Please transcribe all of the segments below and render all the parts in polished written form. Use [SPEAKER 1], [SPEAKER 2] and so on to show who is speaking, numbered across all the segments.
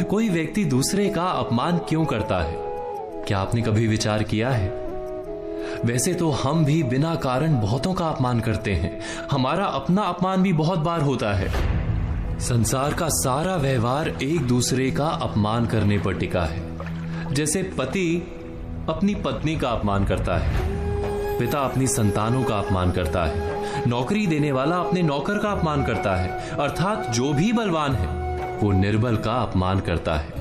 [SPEAKER 1] कोई व्यक्ति दूसरे का अपमान क्यों करता है? क्या आपने कभी विचार किया है? वैसे तो हम भी बिना कारण बहुतों का अपमान करते हैं। हमारा अपना अपमान भी बहुत बार होता है। संसार का सारा व्यवहार एक दूसरे का अपमान करने पर टिका है। जैसे पति अपनी पत्नी का अपमान करता है, पिता अपनी संतानों का अपमान करता है, नौकरी देने वाला अपने नौकर का अपमान करता है, अर्थात जो भी बलवान है वो निर्बल का अपमान करता है।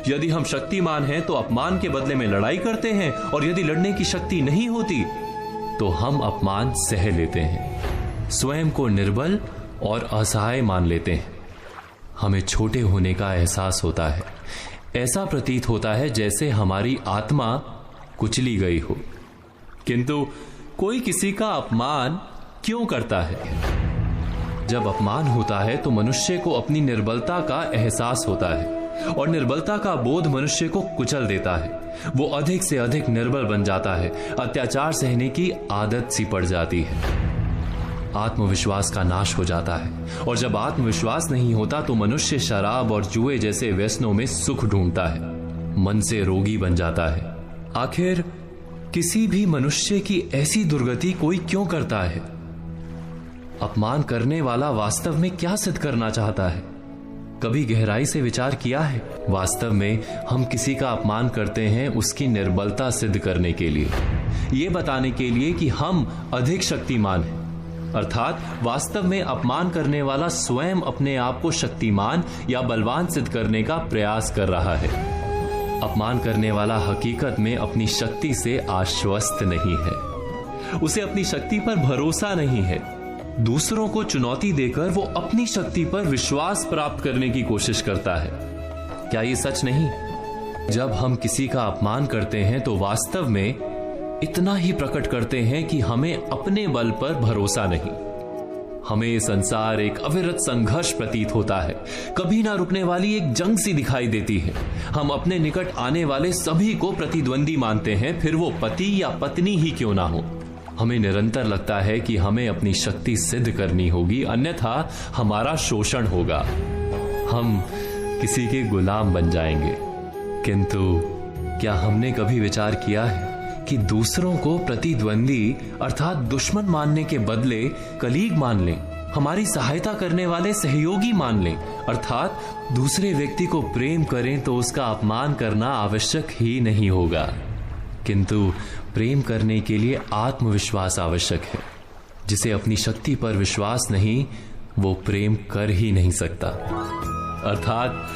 [SPEAKER 1] यदि हम शक्तिमान हैं तो अपमान के बदले में लड़ाई करते हैं, और यदि लड़ने की शक्ति नहीं होती तो हम अपमान सह लेते हैं, स्वयं को निर्बल और असहाय मान लेते हैं। हमें छोटे होने का एहसास होता है। ऐसा प्रतीत होता है जैसे हमारी आत्मा कुचली गई हो। किंतु कोई किसी का अपमान क्यों करता है? जब अपमान होता है तो मनुष्य को अपनी निर्बलता का एहसास होता है, और निर्बलता का बोध मनुष्य को कुचल देता है। वो अधिक से अधिक निर्बल बन जाता है, अत्याचार सहने की आदत सी पड़ जाती है। आत्मविश्वास का नाश हो जाता है, और जब आत्मविश्वास नहीं होता तो मनुष्य शराब और जुए जैसे व्यसनों में सुख ढूंढता है, मन से रोगी बन जाता है। आखिर किसी भी मनुष्य की ऐसी दुर्गति कोई क्यों करता है? अपमान करने वाला वास्तव में क्या सिद्ध करना चाहता है? कभी गहराई से विचार किया है? वास्तव में हम किसी का अपमान करते हैं उसकी निर्बलता सिद्ध करने के लिए, ये बताने के लिए कि हम अधिक शक्तिमान हैं। अर्थात वास्तव में अपमान करने वाला स्वयं अपने आप को शक्तिमान या बलवान सिद्ध करने का प्रयास कर रहा है। अपमान करने वाला हकीकत में अपनी शक्ति से आश्वस्त नहीं है, उसे अपनी शक्ति पर भरोसा नहीं है। दूसरों को चुनौती देकर वो अपनी शक्ति पर विश्वास प्राप्त करने की कोशिश करता है। क्या ये सच नहीं? जब हम किसी का अपमान करते हैं तो वास्तव में इतना ही प्रकट करते हैं कि हमें अपने बल पर भरोसा नहीं। हमें ये संसार एक अविरत संघर्ष प्रतीत होता है, कभी ना रुकने वाली एक जंग सी दिखाई देती है। हम अपने निकट आने वाले सभी को प्रतिद्वंदी मानते हैं, फिर वो पति या पत्नी ही क्यों ना हो। हमें निरंतर लगता है कि हमें अपनी शक्ति सिद्ध करनी होगी, अन्यथा हमारा शोषण होगा, हम किसी के गुलाम बन जाएंगे। किंतु क्या हमने कभी विचार किया है कि दूसरों को प्रतिद्वंदी अर्थात दुश्मन मानने के बदले कलीग मान लें, हमारी सहायता करने वाले सहयोगी मान लें, अर्थात दूसरे व्यक्ति को प्रेम करें तो उसका अपमान करना आवश्यक ही नहीं होगा। किंतु प्रेम करने के लिए आत्मविश्वास आवश्यक है। जिसे अपनी शक्ति पर विश्वास नहीं, वो प्रेम कर ही नहीं सकता। अर्थात